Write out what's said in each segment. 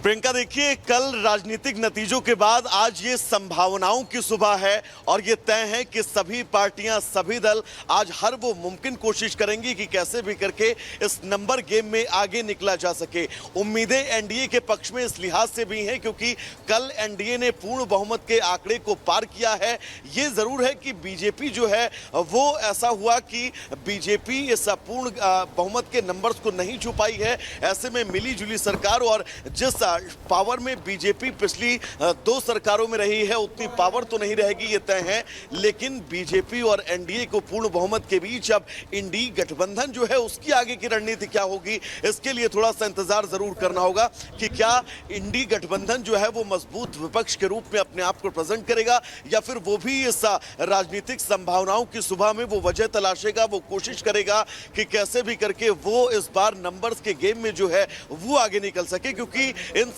प्रियंका, देखिए, कल राजनीतिक नतीजों के बाद आज ये संभावनाओं की सुबह है और ये तय है कि सभी पार्टियां, सभी दल आज हर वो मुमकिन कोशिश करेंगी कि कैसे भी करके इस नंबर गेम में आगे निकला जा सके। उम्मीदें एनडीए के पक्ष में इस लिहाज से भी हैं क्योंकि कल एनडीए ने पूर्ण बहुमत के आंकड़े को पार किया है। ये जरूर है कि बीजेपी जो है वो ऐसा हुआ कि बीजेपी इस पूर्ण बहुमत के नंबर्स को नहीं छू पाई है। ऐसे में मिली जुली सरकार और जिस पावर में बीजेपी पिछली दो सरकारों में रही है उतनी पावर तो नहीं रहेगी, ये तय है। लेकिन बीजेपी और एनडीए को पूर्ण बहुमत के बीच अब इंडी गठबंधन जो है उसकी आगे की रणनीति क्या होगी, इसके लिए थोड़ा सा इंतजार जरूर करना होगा कि क्या इंडी गठबंधन जो है वो मजबूत विपक्ष के रूप में अपने आप को प्रेजेंट करेगा या फिर वो भी इस राजनीतिक संभावनाओं की सुबह में वो वजह तलाशेगा, वो कोशिश करेगा कि कैसे भी करके वो इस बार नंबर्स के गेम में जो है वो आगे निकल सके। क्योंकि इन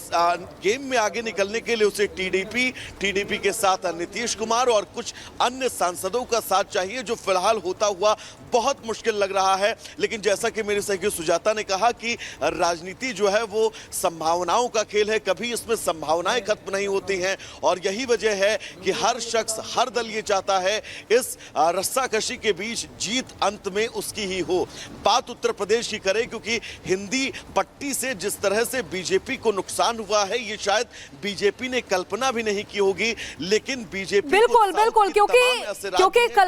गेम में आगे निकलने के लिए उसे टीडीपी के साथ नीतीश कुमार और कुछ अन्य सांसदों का साथ चाहिए, जो फिलहाल होता हुआ बहुत मुश्किल लग रहा है। लेकिन जैसा कि मेरी सहयोगी सुजाता ने कहा कि राजनीति जो है वो संभावनाओं का खेल है, कभी इसमें संभावनाएं खत्म नहीं होती हैं और यही वजह है कि हर शख्स, हर दल ये चाहता है इस रस्साकशी के बीच जीत अंत में उसकी ही हो। बात उत्तर प्रदेश की करें क्योंकि हिंदी पट्टी से जिस तरह से बीजेपी को नुकसान हुआ है ये शायद बीजेपी ने कल्पना भी नहीं की होगी। लेकिन बीजेपी बिल्कुल क्योंकि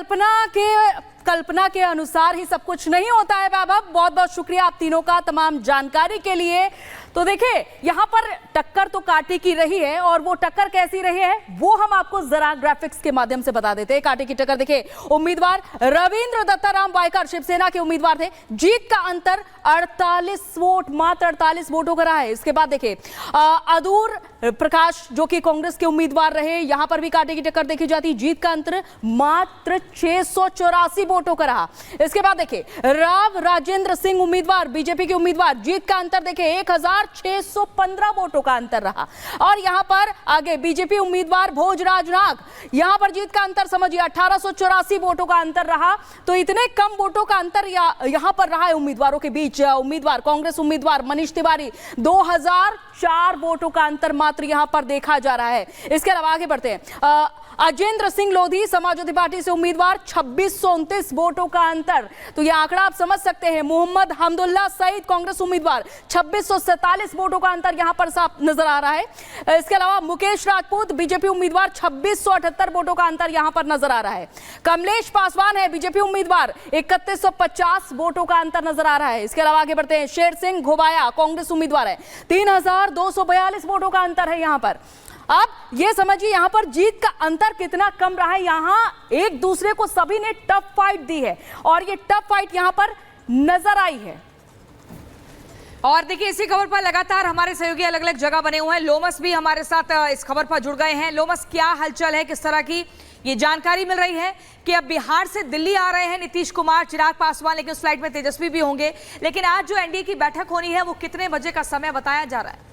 कल्पना के अनुसार ही सब कुछ नहीं होता है। बाबा, बहुत बहुत शुक्रिया आप तीनों का तमाम जानकारी के लिए। तो देखिए, यहाँ पर टक्कर तो कांटे की रही है और वो टक्कर कैसी रही है वो हम आपको जरा ग्राफिक्स के माध्यम से बता देते हैं। कांटे की टक्कर देखिए, उम्मीदवार रविंद्र दत्ताराम वायकर शिवसेना के उम्मीदवार थे। जीत का अंतर 48 वोट, मात्र 48 वोटों का रहा है। इसके बाद देखिए अदूर प्रकाश जो कि कांग्रेस के उम्मीदवार रहे, यहां पर भी कांटे की टक्कर देखी जाती। जीत का अंतर मात्र 684 वोटों का रहा। इसके बाद देखिए राव राजेंद्र सिंह उम्मीदवार, बीजेपी के उम्मीदवार, जीत का अंतर देखिए 1615 वोटों का अंतर रहा। और यहां पर आगे बीजेपी उम्मीदवार भोजराज नाग, यहां पर जीत का अंतर समझिए 1884 वोटों का अंतर रहा। तो इतने कम वोटों का अंतर यहां पर रहा है उम्मीदवारों के बीच। उम्मीदवार कांग्रेस उम्मीदवार मनीष तिवारी 2004 वोटों का अंतर मात्र यहां पर देखा जा रहा है। इसके अलावा आगे बढ़ते हैं, अजेंद्र सिंह लोधी समाजवादी पार्टी से उम्मीदवार 2629 वोटों का अंतर। तो यह आंकड़ा आप समझ सकते हैं। मोहम्मद हमदुल्ला सईद कांग्रेस उम्मीदवार 2647 वोटों का अंतर यहां पर साफ नजर आ रहा है। इसके अलावा मुकेश राजपूत बीजेपी उम्मीदवार 2678 वोटों का अंतर यहां पर नजर आ रहा है। कमलेश पासवान है बीजेपी उम्मीदवार 3150 वोटों का अंतर नजर आ रहा है। इसके अलावा आगे बढ़ते हैं, शेर सिंह घोबाया कांग्रेस उम्मीदवार है, 3242 वोटों का अंतर है यहां पर। अब ये समझिए यहां पर जीत का अंतर कितना कम रहा है। यहां एक दूसरे को सभी ने टफ फाइट दी है और ये टफ फाइट यहां पर नजर आई है। और देखिए, इसी खबर पर लगातार हमारे सहयोगी अलग अलग जगह बने हुए हैं। लोमस भी हमारे साथ इस खबर पर जुड़ गए हैं। लोमस, क्या हलचल है, किस तरह की ये जानकारी मिल रही है कि अब बिहार से दिल्ली आ रहे हैं नीतीश कुमार, चिराग पासवान, लेकिन उस फ्लाइट में तेजस्वी भी होंगे। लेकिन आज जो एनडीए की बैठक होनी है वो कितने बजे का समय बताया जा रहा है?